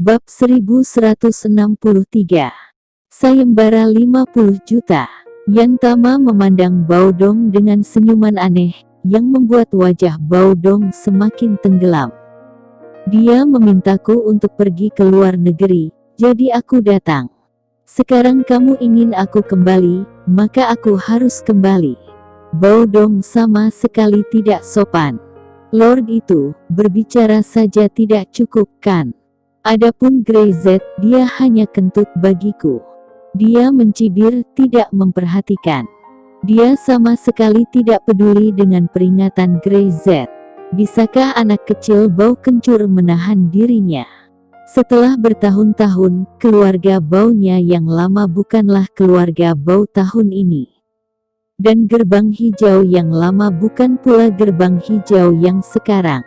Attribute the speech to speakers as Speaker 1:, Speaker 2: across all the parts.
Speaker 1: Bab 1163. Sayembara 50 juta. Yantama memandang Baodong dengan senyuman aneh, yang membuat wajah Baodong semakin tenggelam. Dia memintaku untuk pergi ke luar negeri, jadi aku datang. Sekarang kamu ingin aku kembali, maka aku harus kembali. Baodong sama sekali tidak sopan. Lord itu, berbicara saja tidak cukup kan? Adapun Grey Z, dia hanya kentut bagiku. Dia mencibir, tidak memperhatikan. Dia sama sekali tidak peduli dengan peringatan Grey Z. Bisakah anak kecil bau kencur menahan dirinya? Setelah bertahun-tahun, keluarga baunya yang lama bukanlah keluarga bau tahun ini. Dan gerbang hijau yang lama bukan pula gerbang hijau yang sekarang.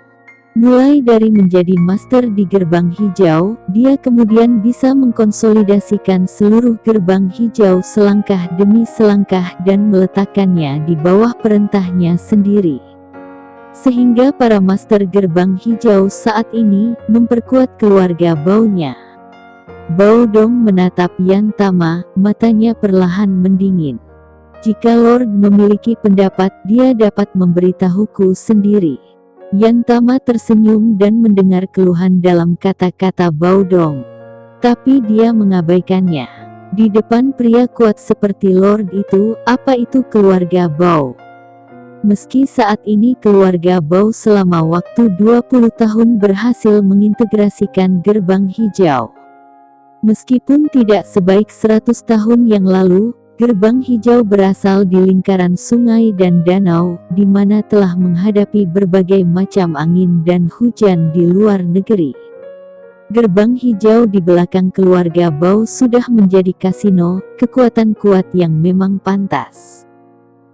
Speaker 1: Mulai dari menjadi master di gerbang hijau, dia kemudian bisa mengkonsolidasikan seluruh gerbang hijau selangkah demi selangkah dan meletakkannya di bawah perintahnya sendiri. Sehingga para master gerbang hijau saat ini memperkuat keluarga baunya. Baodong menatap Yantama, matanya perlahan mendingin. Jika Lord memiliki pendapat, dia dapat memberitahuku sendiri. Yantama tersenyum dan mendengar keluhan dalam kata-kata Baodong. Tapi dia mengabaikannya. Di depan pria kuat seperti Lord itu, apa itu keluarga Bau? Meski saat ini keluarga Bau selama waktu 20 tahun berhasil mengintegrasikan gerbang hijau. Meskipun tidak sebaik 100 tahun yang lalu, gerbang hijau berasal di lingkaran sungai dan danau, di mana telah menghadapi berbagai macam angin dan hujan di luar negeri. Gerbang hijau di belakang keluarga Bau sudah menjadi kasino, kekuatan kuat yang memang pantas.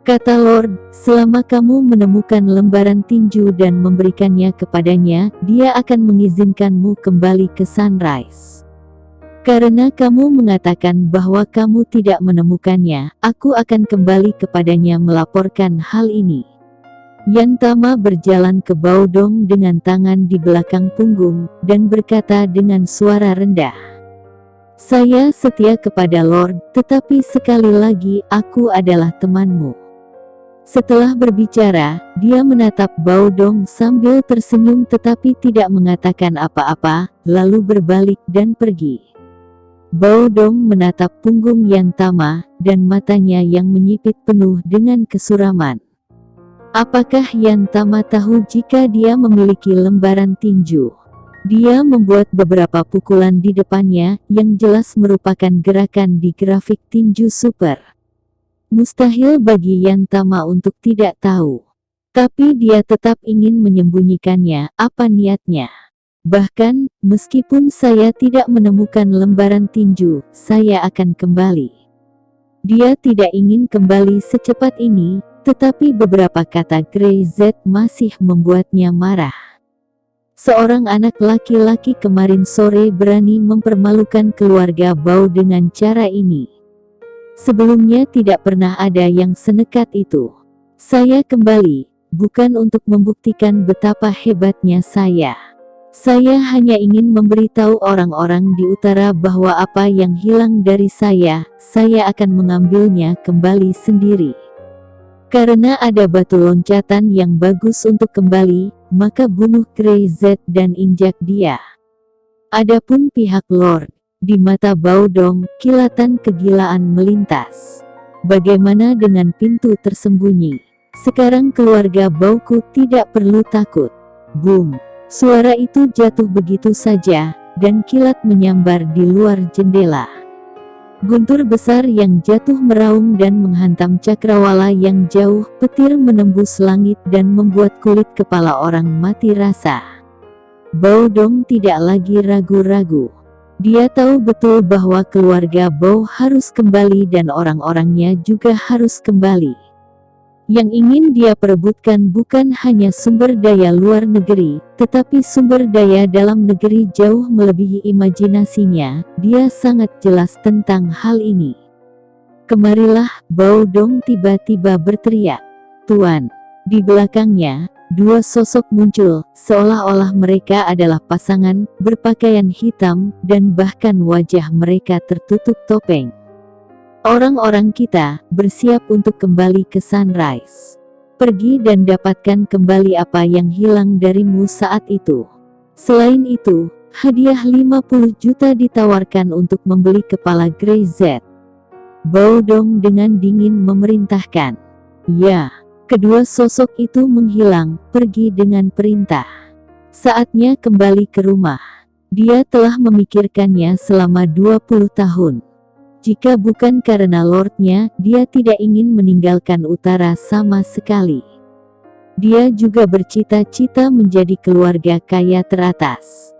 Speaker 1: Kata Lord, selama kamu menemukan lembaran tinju dan memberikannya kepadanya, dia akan mengizinkanmu kembali ke Sunrise. Karena kamu mengatakan bahwa kamu tidak menemukannya, aku akan kembali kepadanya melaporkan hal ini. Yantama berjalan ke Baodong dengan tangan di belakang punggung, dan berkata dengan suara rendah. Saya setia kepada Lord, tetapi sekali lagi, aku adalah temanmu. Setelah berbicara, dia menatap Baodong sambil tersenyum tetapi tidak mengatakan apa-apa, lalu berbalik dan pergi. Baodong menatap punggung Yantama, dan matanya yang menyipit penuh dengan kesuraman. Apakah Yantama tahu jika dia memiliki lembaran tinju? Dia membuat beberapa pukulan di depannya, yang jelas merupakan gerakan di grafik tinju super. Mustahil bagi Yantama untuk tidak tahu. Tapi dia tetap ingin menyembunyikannya, apa niatnya. Bahkan, meskipun saya tidak menemukan lembaran tinju, saya akan kembali. Dia tidak ingin kembali secepat ini, tetapi beberapa kata Grey Z masih membuatnya marah. Seorang anak laki-laki kemarin sore berani mempermalukan keluarga Bau dengan cara ini. Sebelumnya tidak pernah ada yang senekat itu. Saya kembali, bukan untuk membuktikan betapa hebatnya saya. Saya hanya ingin memberitahu orang-orang di utara bahwa apa yang hilang dari saya akan mengambilnya kembali sendiri. Karena ada batu loncatan yang bagus untuk kembali, maka bunuh Grey Z dan injak dia. Adapun pihak Lord, di mata Baodong, kilatan kegilaan melintas. Bagaimana dengan pintu tersembunyi? Sekarang keluarga Bauku tidak perlu takut. Boom! Suara itu jatuh begitu saja, dan kilat menyambar di luar jendela. Guntur besar yang jatuh meraung dan menghantam cakrawala yang jauh, petir menembus langit dan membuat kulit kepala orang mati rasa. Baodong tidak lagi ragu-ragu. Dia tahu betul bahwa keluarga Bau harus kembali dan orang-orangnya juga harus kembali. Yang ingin dia perebutkan bukan hanya sumber daya luar negeri, tetapi sumber daya dalam negeri jauh melebihi imajinasinya. Dia sangat jelas tentang hal ini. Kemarilah, Baodong tiba-tiba berteriak. Tuan. Di belakangnya, Dua sosok muncul, seolah-olah mereka adalah pasangan, berpakaian hitam, dan bahkan wajah mereka tertutup topeng. Orang-orang kita, bersiap untuk kembali ke Sunrise. Pergi dan dapatkan kembali apa yang hilang darimu saat itu. Selain itu, hadiah 50 juta ditawarkan untuk membeli kepala Grey Z. Bao Dong dengan dingin memerintahkan. Ya. Kedua sosok itu menghilang, pergi dengan perintah. Saatnya kembali ke rumah. Dia telah memikirkannya selama 20 tahun. Jika bukan karena Lordnya, dia tidak ingin meninggalkan utara sama sekali. Dia juga bercita-cita menjadi keluarga kaya teratas.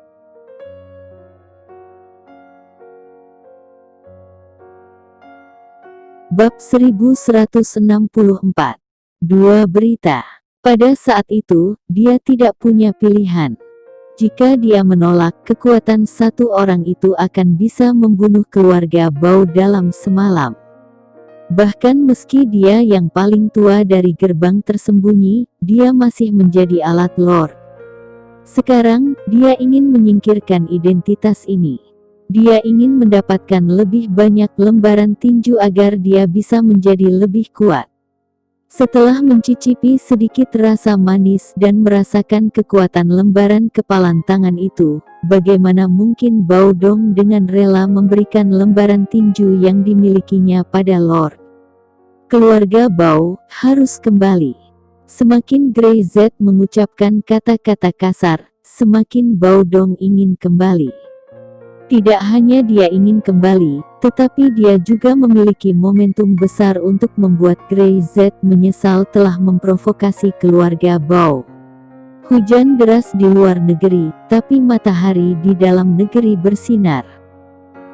Speaker 1: Bab 1164. Dua berita. Pada saat itu, dia tidak punya pilihan. Jika dia menolak, kekuatan satu orang itu akan bisa membunuh keluarga Bao dalam semalam. Bahkan meski dia yang paling tua dari gerbang tersembunyi, dia masih menjadi alat Lord. Sekarang, dia ingin menyingkirkan identitas ini. Dia ingin mendapatkan lebih banyak lembaran tinju agar dia bisa menjadi lebih kuat. Setelah mencicipi sedikit rasa manis dan merasakan kekuatan lembaran kepalan tangan itu, bagaimana mungkin Bao Dong dengan rela memberikan lembaran tinju yang dimilikinya pada Lord? Keluarga Bao harus kembali. Semakin Grey Z mengucapkan kata-kata kasar, semakin Bao Dong ingin kembali. Tidak hanya dia ingin kembali, tetapi dia juga memiliki momentum besar untuk membuat Grey Z menyesal telah memprovokasi keluarga Bao. Hujan deras di luar negeri, tapi matahari di dalam negeri bersinar.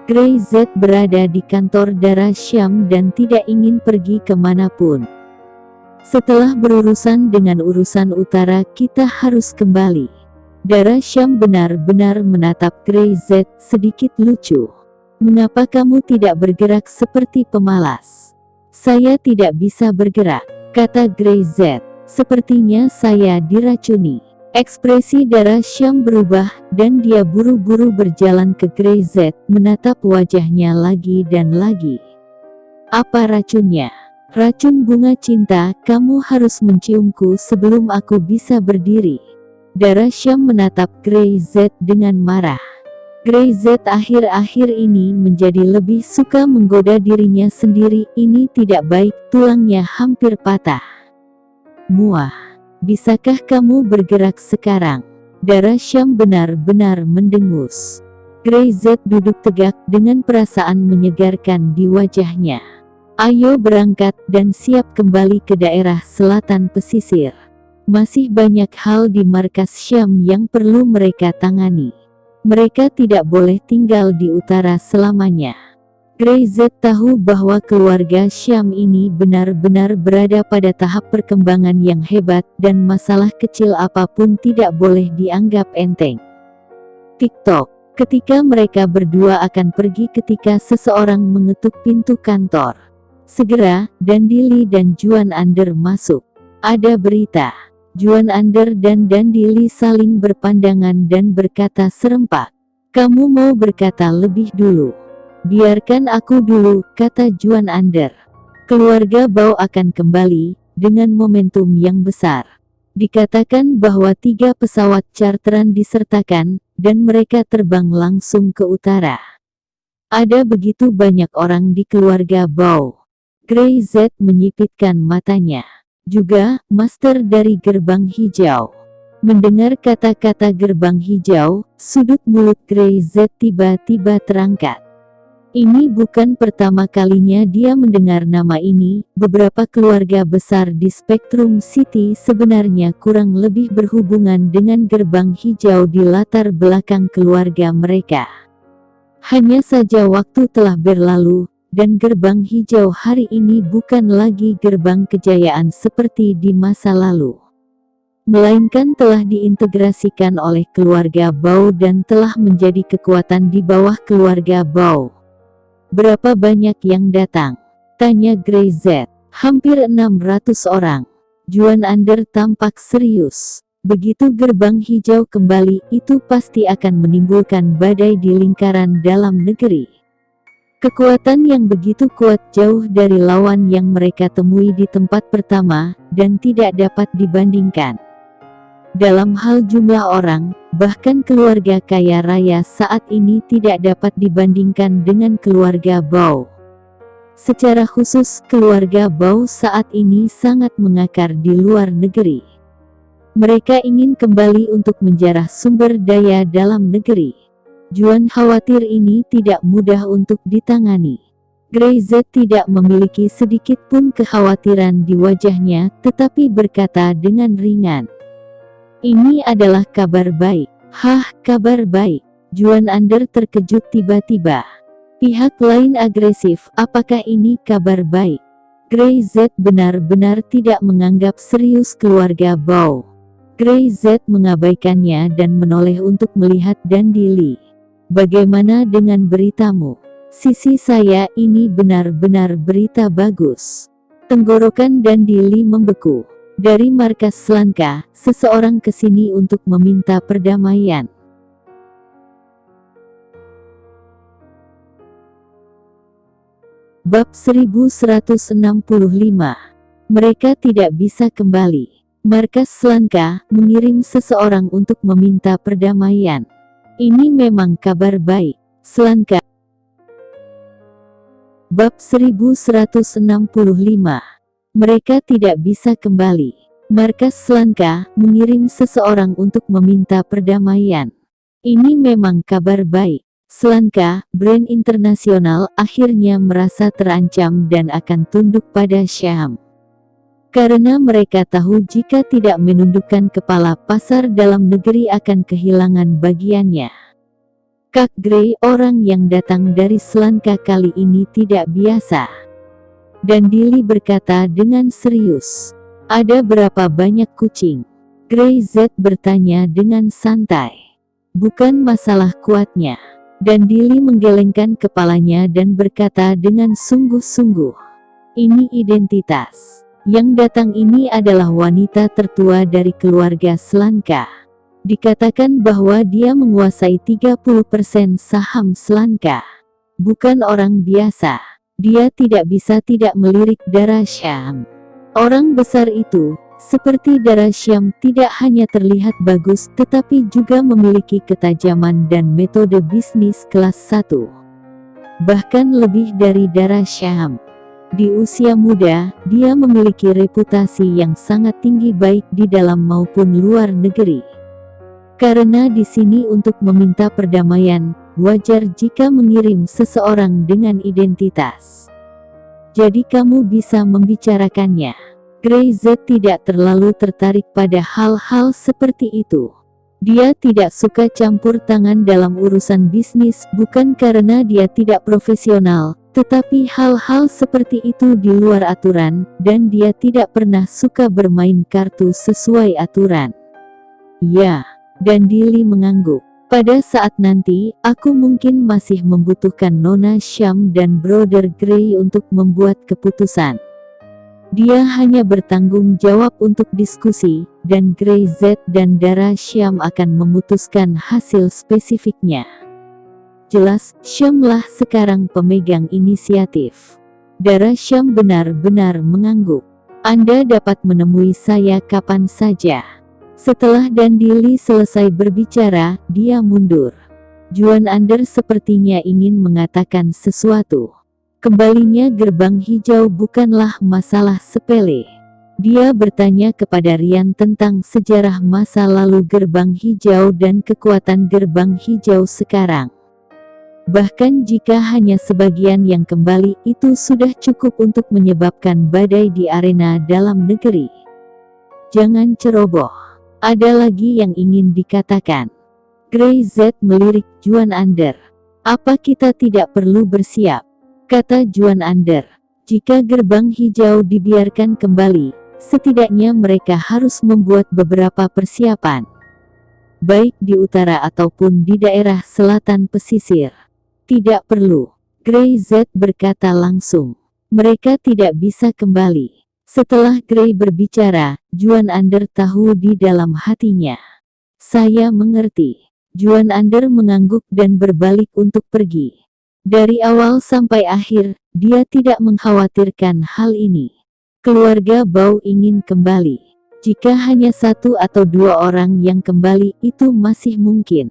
Speaker 1: Grey Z berada di kantor Darah Syam dan tidak ingin pergi kemanapun. Setelah berurusan dengan urusan utara, kita harus kembali. Darah Syam benar-benar menatap Grey Z sedikit lucu. Mengapa kamu tidak bergerak seperti pemalas? Saya tidak bisa bergerak, kata Grey Z. Sepertinya saya diracuni. Ekspresi Darah Syam berubah, dan dia buru-buru berjalan ke Grey Z, menatap wajahnya lagi dan lagi. Apa racunnya? Racun bunga cinta, kamu harus menciumku sebelum aku bisa berdiri. Darah Syam menatap Grey Z dengan marah. Grey Z akhir-akhir ini menjadi lebih suka menggoda dirinya sendiri. Ini tidak baik, tulangnya hampir patah. Muah, bisakah kamu bergerak sekarang? Darah Syam benar-benar mendengus. Grey Z duduk tegak dengan perasaan menyegarkan di wajahnya. Ayo berangkat dan siap kembali ke daerah selatan pesisir. Masih banyak hal di markas Syam yang perlu mereka tangani. Mereka tidak boleh tinggal di utara selamanya. Grey Z tahu bahwa keluarga Syam ini benar-benar berada pada tahap perkembangan yang hebat dan masalah kecil apapun tidak boleh dianggap enteng. TikTok, ketika mereka berdua akan pergi ketika seseorang mengetuk pintu kantor. Segera, Dandili dan Juan Ander masuk. Ada berita. Juan Ander dan Dandili saling berpandangan dan berkata serempak. Kamu mau berkata lebih dulu? Biarkan aku dulu, kata Juan Ander. Keluarga Bao akan kembali, dengan momentum yang besar. Dikatakan bahwa 3 pesawat charteran disertakan, dan mereka terbang langsung ke utara. Ada begitu banyak orang di keluarga Bao. Grey Z menyipitkan matanya. Juga, master dari gerbang hijau. Mendengar kata-kata gerbang hijau, sudut mulut Grey Z tiba-tiba terangkat. Ini bukan pertama kalinya dia mendengar nama ini. Beberapa keluarga besar di Spectrum City sebenarnya kurang lebih berhubungan dengan gerbang hijau di latar belakang keluarga mereka. Hanya saja waktu telah berlalu, dan gerbang hijau hari ini bukan lagi gerbang kejayaan seperti di masa lalu. Melainkan telah diintegrasikan oleh keluarga Bao dan telah menjadi kekuatan di bawah keluarga Bao. Berapa banyak yang datang? Tanya Grey Z. Hampir 600 orang. Juan Ander tampak serius. Begitu gerbang hijau kembali, itu pasti akan menimbulkan badai di lingkaran dalam negeri. Kekuatan yang begitu kuat jauh dari lawan yang mereka temui di tempat pertama, dan tidak dapat dibandingkan. Dalam hal jumlah orang, bahkan keluarga kaya raya saat ini tidak dapat dibandingkan dengan keluarga Bao. Secara khusus, keluarga Bao saat ini sangat mengakar di luar negeri. Mereka ingin kembali untuk menjarah sumber daya dalam negeri. Juan khawatir ini tidak mudah untuk ditangani. Grey Z tidak memiliki sedikit pun kekhawatiran di wajahnya, tetapi berkata dengan ringan, "Ini adalah kabar baik." "Hah, kabar baik?" Juan Ander terkejut tiba-tiba. Pihak lain agresif, "Apakah ini kabar baik?" Grey Z benar-benar tidak menganggap serius keluarga Bao. Grey Z mengabaikannya dan menoleh untuk melihat Dandili. "Bagaimana dengan beritamu?" "Sisi saya, ini benar-benar berita bagus." Tenggorokan Dandili membeku. "Dari markas Slanka, seseorang kesini untuk meminta perdamaian." Bab 1165. Mereka tidak bisa kembali. Markas Slanka mengirim seseorang untuk meminta perdamaian. Ini memang kabar baik. Slanka. Bab 1165. Mereka tidak bisa kembali. Markas Slanka mengirim seseorang untuk meminta perdamaian. Ini memang kabar baik. Slanka, brand internasional, akhirnya merasa terancam dan akan tunduk pada Syam. Karena mereka tahu jika tidak menundukkan kepala, pasar dalam negeri akan kehilangan bagiannya. Kak Grey, orang yang datang dari Slanka kali ini tidak biasa. Dandili berkata dengan serius. "Ada berapa banyak kucing?" Grey Z bertanya dengan santai. "Bukan masalah kuatnya." Dandili menggelengkan kepalanya dan berkata dengan sungguh-sungguh, "Ini identitas. Yang datang ini adalah wanita tertua dari keluarga Slanka. Dikatakan bahwa dia menguasai 30% saham Slanka. Bukan orang biasa. Dia tidak bisa tidak melirik darah Syam. Orang besar itu, seperti darah Syam, tidak hanya terlihat bagus tetapi juga memiliki ketajaman dan metode bisnis kelas 1. Bahkan lebih dari darah Syam. Di usia muda, dia memiliki reputasi yang sangat tinggi baik di dalam maupun luar negeri. Karena di sini untuk meminta perdamaian, wajar jika mengirim seseorang dengan identitas. Jadi kamu bisa membicarakannya." Grey Z tidak terlalu tertarik pada hal-hal seperti itu. Dia tidak suka campur tangan dalam urusan bisnis, bukan karena dia tidak profesional, tetapi hal-hal seperti itu di luar aturan, dan dia tidak pernah suka bermain kartu sesuai aturan. "Ya," Dandili mengangguk. "Pada saat nanti, aku mungkin masih membutuhkan Nona Syam dan Brother Grey untuk membuat keputusan. Dia hanya bertanggung jawab untuk diskusi, dan Grey Z dan darah Syam akan memutuskan hasil spesifiknya." Jelas, Syamlah sekarang pemegang inisiatif. Darah Syam benar-benar mengangguk. "Anda dapat menemui saya kapan saja." Setelah Dandili selesai berbicara, dia mundur. Juan Ander sepertinya ingin mengatakan sesuatu. Kembalinya gerbang hijau bukanlah masalah sepele. Dia bertanya kepada Rian tentang sejarah masa lalu gerbang hijau dan kekuatan gerbang hijau sekarang. Bahkan jika hanya sebagian yang kembali, itu sudah cukup untuk menyebabkan badai di arena dalam negeri. "Jangan ceroboh. Ada lagi yang ingin dikatakan?" Grey Z melirik Juan Ander. "Apa kita tidak perlu bersiap?" kata Juan Ander. "Jika gerbang hijau dibiarkan kembali, setidaknya mereka harus membuat beberapa persiapan. Baik di utara ataupun di daerah selatan pesisir." "Tidak perlu," Grey Z berkata langsung. "Mereka tidak bisa kembali. Setelah Gray berbicara, Juan Ander tahu di dalam hatinya. Saya mengerti. Juan Ander mengangguk dan berbalik untuk pergi. Dari awal sampai akhir, dia tidak mengkhawatirkan hal ini. Keluarga Bao ingin kembali. Jika hanya 1 atau 2 orang yang kembali, itu masih mungkin.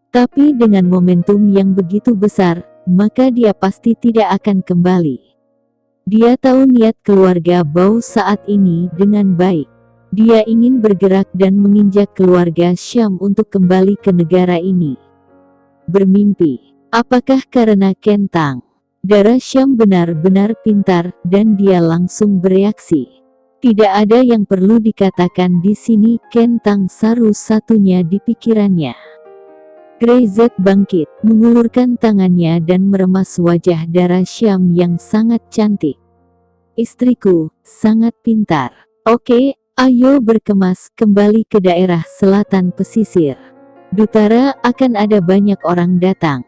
Speaker 1: Tapi dengan momentum yang begitu besar, maka dia pasti tidak akan kembali. Dia tahu niat keluarga Bao saat ini dengan baik. Dia ingin bergerak dan menginjak keluarga Syam untuk kembali ke negara ini. Bermimpi. Apakah karena Kentang? Darah Syam benar-benar pintar, dan dia langsung bereaksi. Tidak ada yang perlu dikatakan di sini, Kentang satu-satunya di pikirannya. Gray Z bangkit, mengulurkan tangannya dan meremas wajah Darah Syam yang sangat cantik. Istriku, sangat pintar. Oke, ayo berkemas kembali ke daerah selatan pesisir. Dutara akan ada banyak orang datang.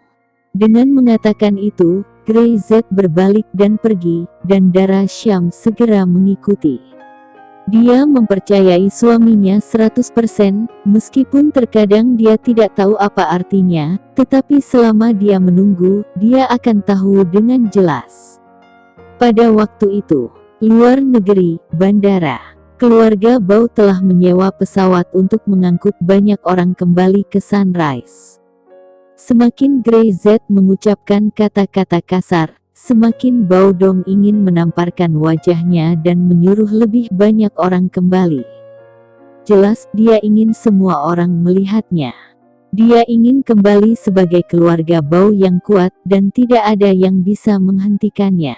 Speaker 1: Dengan mengatakan itu, Gray Z berbalik dan pergi, dan Darah Syam segera mengikuti. Dia mempercayai suaminya 100%, meskipun terkadang dia tidak tahu apa artinya, tetapi selama dia menunggu, dia akan tahu dengan jelas. Pada waktu itu, luar negeri, bandara, keluarga Bao telah menyewa pesawat untuk mengangkut banyak orang kembali ke Sunrise. Semakin Gray Z mengucapkan kata-kata kasar, semakin Bao Dong ingin menamparkan wajahnya dan menyuruh lebih banyak orang kembali. Jelas, dia ingin semua orang melihatnya. Dia ingin kembali sebagai keluarga Bao yang kuat dan tidak ada yang bisa menghentikannya.